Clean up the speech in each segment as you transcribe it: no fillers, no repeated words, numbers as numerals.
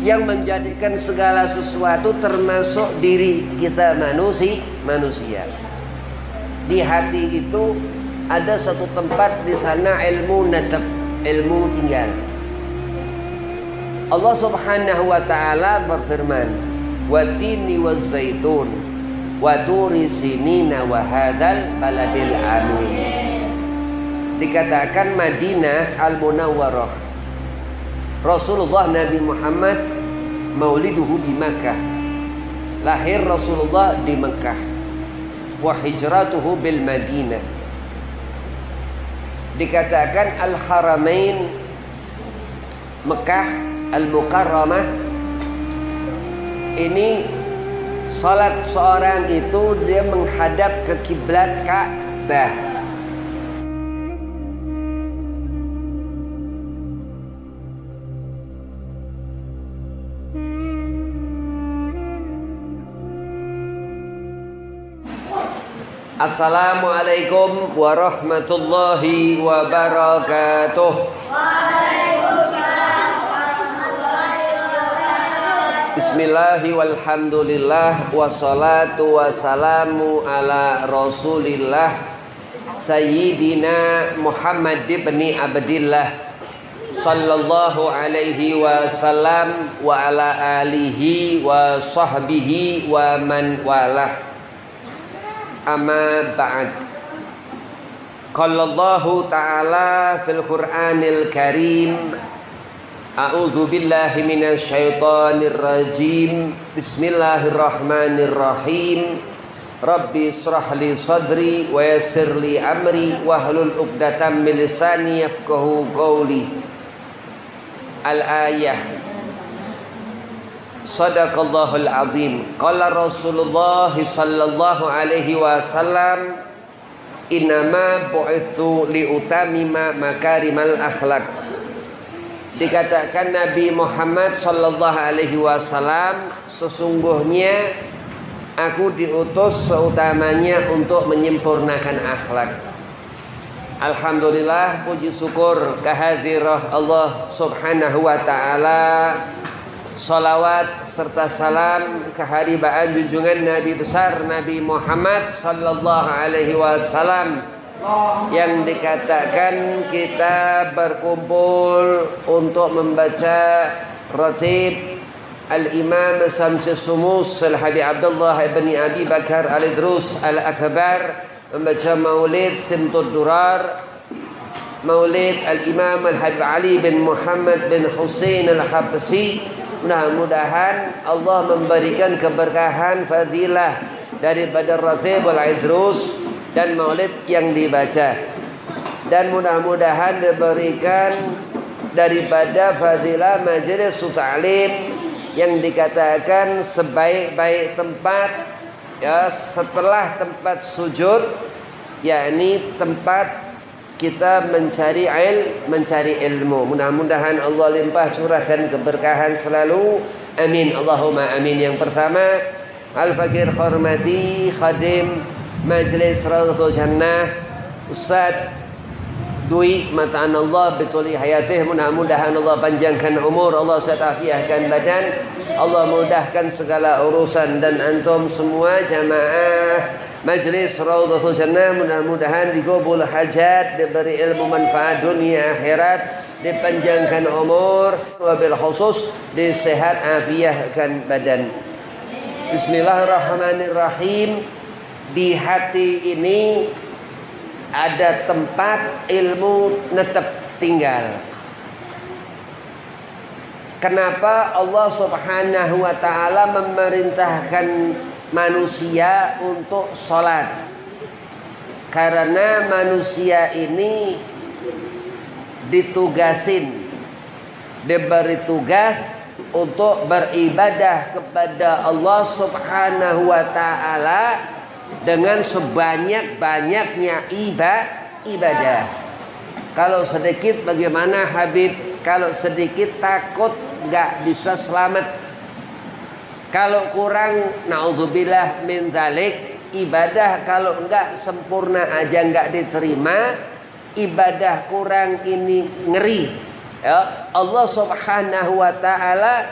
yang menjadikan segala sesuatu termasuk diri kita manusia. Di hati itu ada satu tempat, di sana ilmu natab, ilmu tinggal. Allah Subhanahu wa taala berfirman, "Watini waz-zaitun wa turi sinina wa hadzal baladil amin." Dikatakan Madinah Al-Munawwarah. Rasulullah Nabi Muhammad mauliduhu di Makkah. Lahir Rasulullah di Makkah. Wa hijratuhu bil Madinah. Dikatakan Al-Haramain Mekah Al-Mukarramah. Ini salat seorang itu dia menghadap ke kiblat Ka'bah. Assalamualaikum warahmatullahi wabarakatuh. Waalaikumsalam warahmatullahi wabarakatuh. Bismillahi walhamdulillah wassalatu wassalamu ala rasulillah Sayyidina Muhammad ibn Abdillah sallallahu alaihi wasallam wa ala alihi wa sahbihi wa man walah. Amma ba'd. Qala Allah Ta'ala fil Qur'anil Karim, A'udzu billahi minasy syaithanir rajim. Bismillahirrahmanirrahim. Rabbi shrah li sadri wa yassir li amri wahlul 'uqdatam min lisani yafqahu qawli. Al-ayah. Sadaqallahul azim. Qala Rasulullah sallallahu alaihi wasallam, innama bu'itsu liutamima makarimal akhlak. Dikatakan Nabi Muhammad sallallahu alaihi wasallam, sesungguhnya aku diutus seutamanya untuk menyempurnakan akhlak. Alhamdulillah, puji syukur kehadirat Allah Subhanahu wa taala. Salawat serta salam keharibaan junjungan Nabi besar Nabi Muhammad sallallahu alaihi wasallam, yang dikatakan kita berkumpul untuk membaca ratib Al-Imam Samsul Sumus Al-Habib Abdullah ibn Abi Bakar Al-Idrus Al-Akbar, membaca Maulid Simtud Durar, Maulid Al-Imam Al-Habib Ali bin Muhammad bin Husain Al-Habsi. Mudah-mudahan Allah memberikan keberkahan fadilah daripada ratib Al-Idrus dan maulid yang dibaca, dan mudah-mudahan diberikan daripada fadilah majelis ta'lim yang dikatakan sebaik-baik tempat, ya, setelah tempat sujud, yakni tempat kita mencari ilmu. Mudah-mudahan Allah limpah curahkan keberkahan selalu. Amin. Allahumma amin. Yang pertama, Al-Fakir hormati Khadim Majlis Rawdatul Jannah Ustaz Dwi Mata'an Allah bituli hayatih. Mudah-mudahan Allah panjangkan umur, Allah setafiahkan badan, Allah mudahkan segala urusan, dan antum semua jamaah Majlis Rawdatul Jannah mudah-mudahan digobul hajat, diberi ilmu manfaat dunia akhirat, dipanjangkan umur, wabil khusus disehat afiahkan badan. Bismillahirrahmanirrahim. Di hati ini ada tempat ilmu netep tinggal. Kenapa Allah Subhanahu wa taala memerintahkan manusia untuk sholat? Karena manusia ini diberi tugas untuk beribadah kepada Allah Subhanahu wa taala dengan sebanyak-banyaknya ibadah. Kalau sedikit bagaimana Habib? Kalau sedikit takut gak bisa selamat. Kalau kurang, na'udzubillah min dzalik, ibadah kalau enggak sempurna aja enggak diterima, ibadah kurang ini ngeri. Ya, Allah Subhanahu wa taala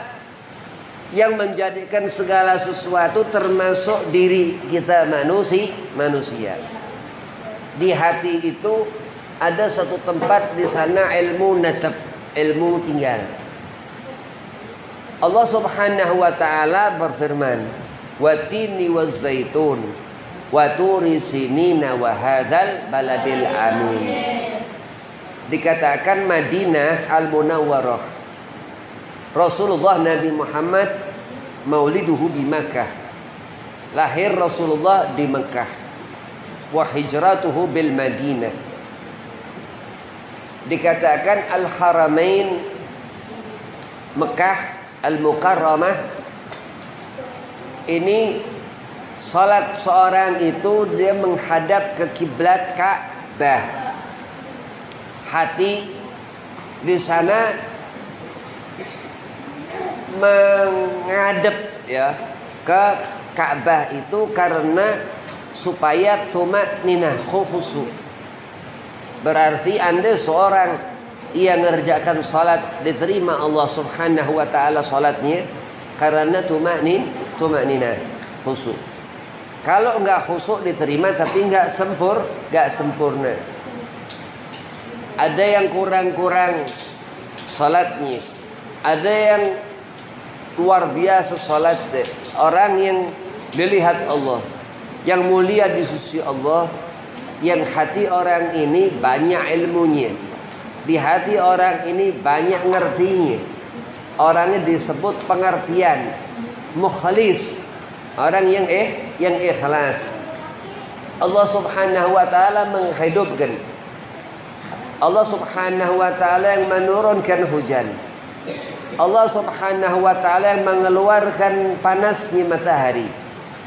yang menjadikan segala sesuatu termasuk diri kita manusia. Di hati itu ada satu tempat di sana ilmu natab, ilmu tinggal. Allah Subhanahu wa taala berfirman, "Watini waz-zaitun wa turi sinina wa hadzal baladil amin." Dikatakan Madinah Al-Munawwarah. Rasulullah Nabi Muhammad mauliduhu di Makkah. Lahir Rasulullah di Makkah. Wa hijratuhu bil Madinah. Dikatakan Al-Haramain Mekah Al-Mukarramah. Ini salat seorang itu dia menghadap ke kiblat Ka'bah. Hati di sana menghadap ya ke Ka'bah itu karena supaya tumakninah khusyuk. Berarti Anda seorang yang mengerjakan salat diterima Allah Subhanahu wa taala salatnya karena tumakninah khusyuk. Kalau enggak khusyuk diterima tapi enggak sempurna. Ada yang kurang-kurang salatnya. Ada yang luar biasa salat. Orang yang dilihat Allah, yang mulia di sisi Allah, yang hati orang ini banyak ilmunya. Di hati orang ini banyak ngertinya. Orangnya disebut pengertian, mukhlis. Orang yang ikhlas. Allah Subhanahu wa taala menghidupkan. Allah Subhanahu wa taala yang menurunkan hujan. Allah Subhanahu wa taala yang mengeluarkan panasnya matahari.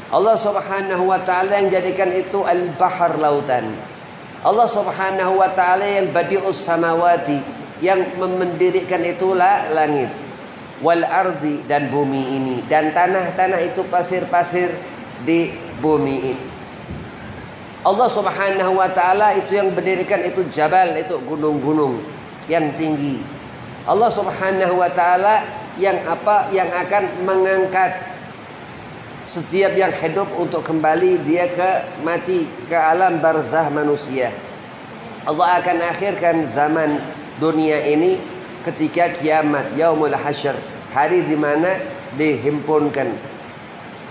Allah Subhanahu wa taala yang jadikan itu al-bahar lautan. Allah Subhanahu wa taala yang badi'us samawati, yang mendirikan itulah langit. Wal ardi, dan bumi ini, dan tanah-tanah itu pasir-pasir di bumi ini. Allah Subhanahu wa taala itu yang mendirikan itu jabal, itu gunung-gunung yang tinggi. Allah Subhanahu wa taala yang akan mengangkat setiap yang hidup untuk kembali dia ke mati, ke alam barzah manusia. Allah akan akhirkan zaman dunia ini ketika kiamat, yaumul hasyr, hari di mana dihimpunkan.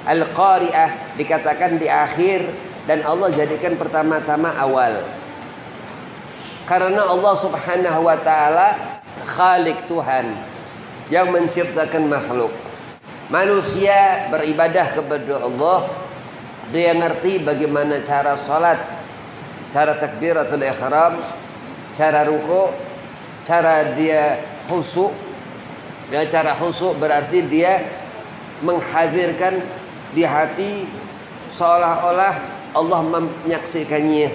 Al-Qari'ah dikatakan di akhir, dan Allah jadikan pertama-tama awal. Karena Allah Subhanahu wa taala Khalik, Tuhan yang menciptakan makhluk. Manusia beribadah kepada Allah. Dia ngerti bagaimana cara salat, cara takbiratul ihram, cara ruku', cara dia khusyuk. Ya, cara khusyuk berarti dia menghadirkan di hati seolah-olah Allah menyaksikannya.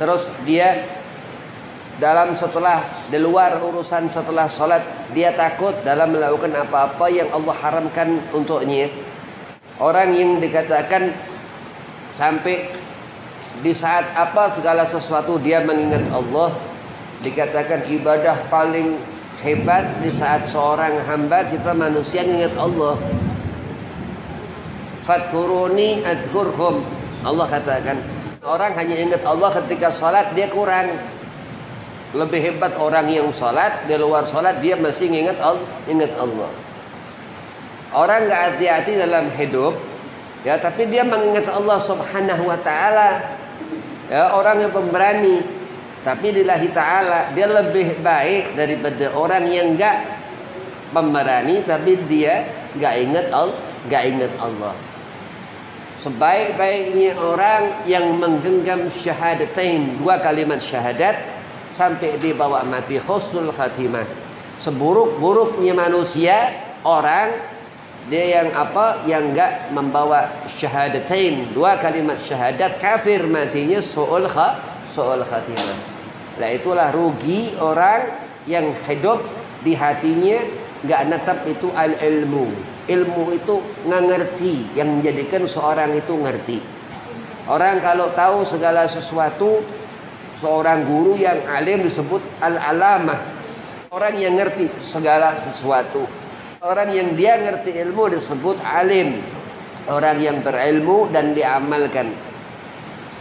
Terus dia di luar urusan setelah salat, dia takut dalam melakukan apa-apa yang Allah haramkan untuknya. Orang yang dikatakan sampai di saat apa segala sesuatu dia mengingat Allah, dikatakan ibadah paling hebat di saat seorang hamba kita manusia mengingat Allah. Fadhkuruni adzkurkum. Allah katakan orang hanya ingat Allah ketika salat, dia kurang. Lebih hebat orang yang salat, di luar salat dia masih ingat Allah. Orang enggak hati-hati dalam hidup ya, tapi dia mengingat Allah Subhanahu wa taala. Ya, orang yang pemberani tapi lillahi taala, dia lebih baik daripada orang yang enggak pemberani tapi dia enggak ingat Allah. Sebaik-baiknya orang yang menggenggam syahadatain, dua kalimat syahadat, sampai dibawa mati husnul khatimah. Seburuk-buruknya manusia orang dia yang enggak membawa syahadatain, dua kalimat syahadat, kafir matinya su'ul khatimah. Lah itulah rugi orang yang hidup di hatinya enggak natap itu al-ilmu. Ilmu itu ngerti, yang menjadikan seorang itu ngerti. Orang kalau tahu segala sesuatu, seorang guru yang alim disebut al-alamah. Orang yang ngerti segala sesuatu. Orang yang dia ngerti ilmu disebut alim. Orang yang berilmu dan diamalkan.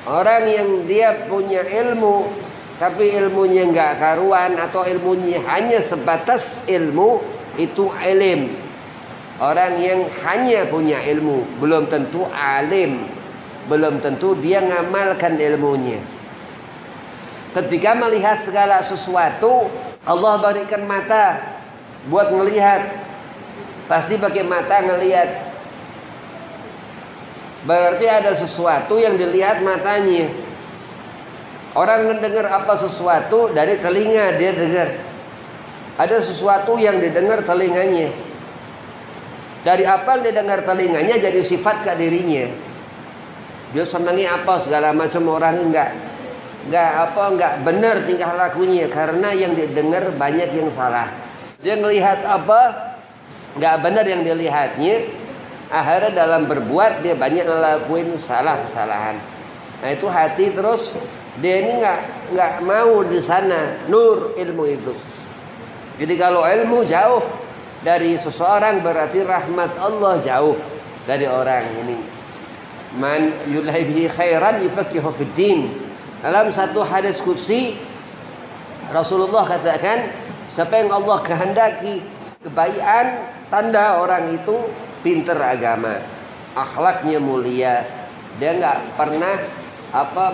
Orang yang dia punya ilmu tapi ilmunya enggak karuan atau ilmunya hanya sebatas ilmu, itu alim. Orang yang hanya punya ilmu belum tentu alim, belum tentu dia ngamalkan ilmunya. Ketika melihat segala sesuatu, Allah berikan mata buat ngelihat. Pasti pakai mata ngelihat. Berarti ada sesuatu yang dilihat matanya. Orang mendengar apa sesuatu dari telinga dia dengar. Ada sesuatu yang didengar telinganya. Dari apa yang didengar telinganya jadi sifat ke dirinya. Dia senangi apa segala macam, orang enggak benar tingkah lakunya karena yang didengar banyak yang salah. Dia melihat apa enggak benar yang dilihatnya, akhirnya dalam berbuat dia banyak ngelakuin kesalahan. Nah itu hati terus dia ini enggak mau di sana nur ilmu itu. Jadi kalau ilmu jauh dari seseorang berarti rahmat Allah jauh dari orang ini. Man yulhihi khairan yufaqihu fid din. Dalam satu hadis qudsi Rasulullah katakan, siapa yang Allah kehendaki kebaikan, tanda orang itu pintar agama, akhlaknya mulia, dia nggak pernah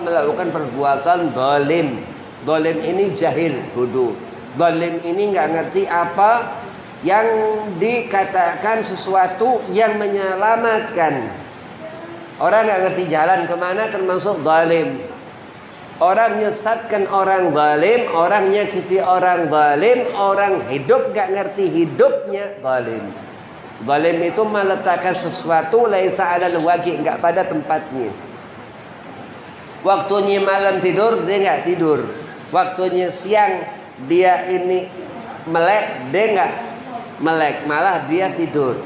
melakukan perbuatan zalim. Zalim ini jahil, bodoh. Zalim ini nggak ngerti apa yang dikatakan sesuatu yang menyelamatkan. Orang nggak ngerti jalan kemana termasuk zalim. Orang menyesatkan orang zalim, orang nyakiti orang zalim, orang hidup gak ngerti hidupnya zalim. Zalim itu meletakkan sesuatu laisa 'alal waqi', enggak pada tempatnya. Waktunya malam tidur dia enggak tidur. Waktunya siang dia ini melek, dia enggak melek, malah dia tidur.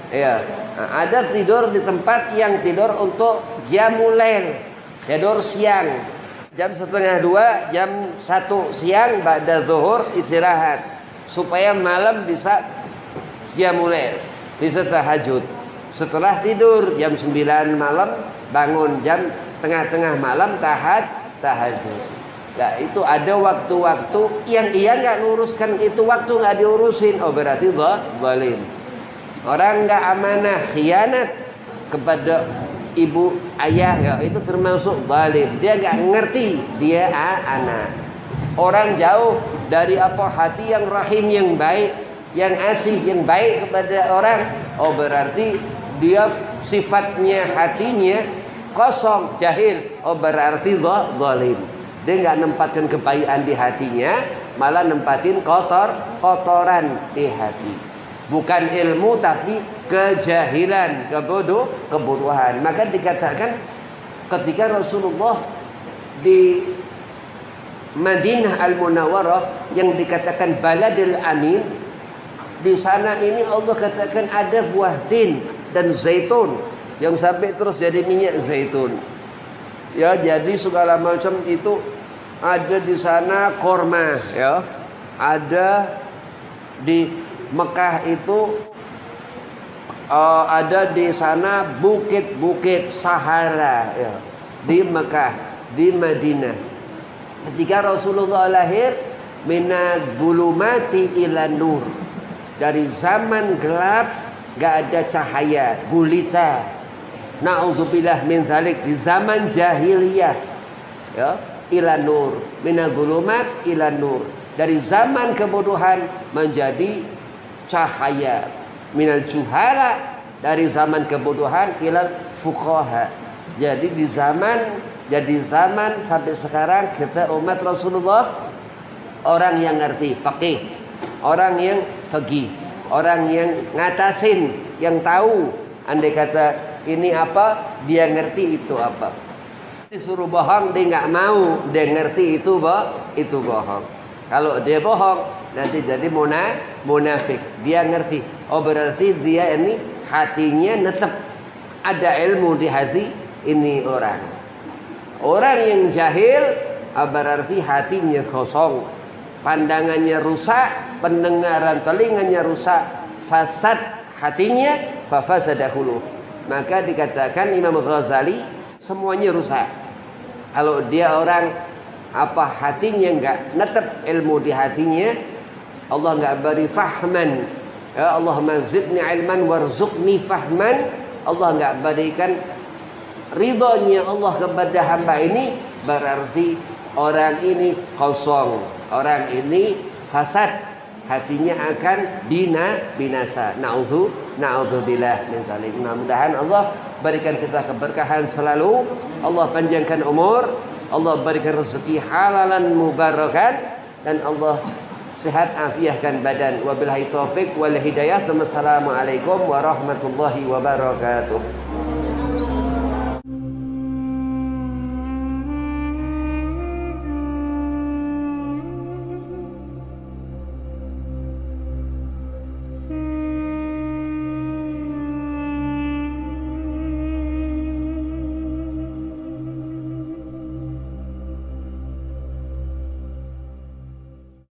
Ya, ada tidur di tempat yang tidur untuk qiyamul lail, tidur siang. Jam 1:30, jam 1 siang ba'da zuhur istirahat supaya malam bisa qiyamul lail, bisa tahajud. Setelah tidur jam 9 malam bangun, jam tengah-tengah malam tahajud. Nah, itu ada waktu-waktu yang ia enggak luruskan, itu waktu enggak diurusin. Oh berarti zalim. Orang enggak amanah, khianat kepada ibu ayah, ya, itu termasuk zalim. Dia nggak ngerti dia anak. Orang jauh dari hati yang rahim, yang baik, yang asih, yang baik kepada orang. Oh berarti dia sifatnya hatinya kosong, jahil. Oh berarti zalim. Dia nggak nempatkan kebaikan di hatinya, malah nempatin kotoran di hati. Bukan ilmu tapi kejahilan, kebodohan. Maka dikatakan ketika Rasulullah di Madinah Al-Munawwarah yang dikatakan Baladil Amin, di sana ini Allah katakan ada buah tin dan zaitun yang sampai terus jadi minyak zaitun. Ya, jadi segala macam itu ada di sana, korma, ya. Ada di Mekah itu ada di sana bukit-bukit Sahara, ya. Di Mekah, di Madinah. Ketika Rasulullah lahir, minad bulumati ila nur. Dari zaman gelap gak ada cahaya, gulita. Na'udzubillah min dzalik, di zaman jahiliyah, ya, ila nur, minad bulumat ila nur. Dari zaman kebodohan menjadi cahaya, minal juhala, dari zaman kebodohan ilal fuqaha. Jadi jadi zaman sampai sekarang kita umat Rasulullah, orang yang ngerti faqih, orang yang faqih, orang yang ngatasin, yang tahu. Andai kata ini apa, dia ngerti itu apa. Disuruh bohong dia nggak mau, dia ngerti itu bohong. Kalau dia bohong nanti jadi munafik. Dia ngerti. Oh berarti dia ini hatinya netep, ada ilmu di hati ini orang. Orang yang jahil berarti hatinya kosong, pandangannya rusak, pendengaran telinganya rusak, fasad hatinya, fafasadahu. Maka dikatakan Imam Ghazali semuanya rusak. Kalau dia orang hatinya enggak netep ilmu di hatinya, Allah enggak beri fahman. Ya Allahumma zidni ilman warzuqni fahman. Allah enggak berikan ridhonya Allah kepada hamba ini, berarti orang ini kosong, orang ini fasad, hatinya akan binasa. Na'udzubillah min dzalik. Mudah-mudahan Allah berikan kita keberkahan selalu, Allah panjangkan umur, Allah berikan rezeki halalan mubarakan, dan Allah sehat afiahkan badan. Wabillahi taufik wal hidayah. Wassalamualaikum warahmatullahi wabarakatuh.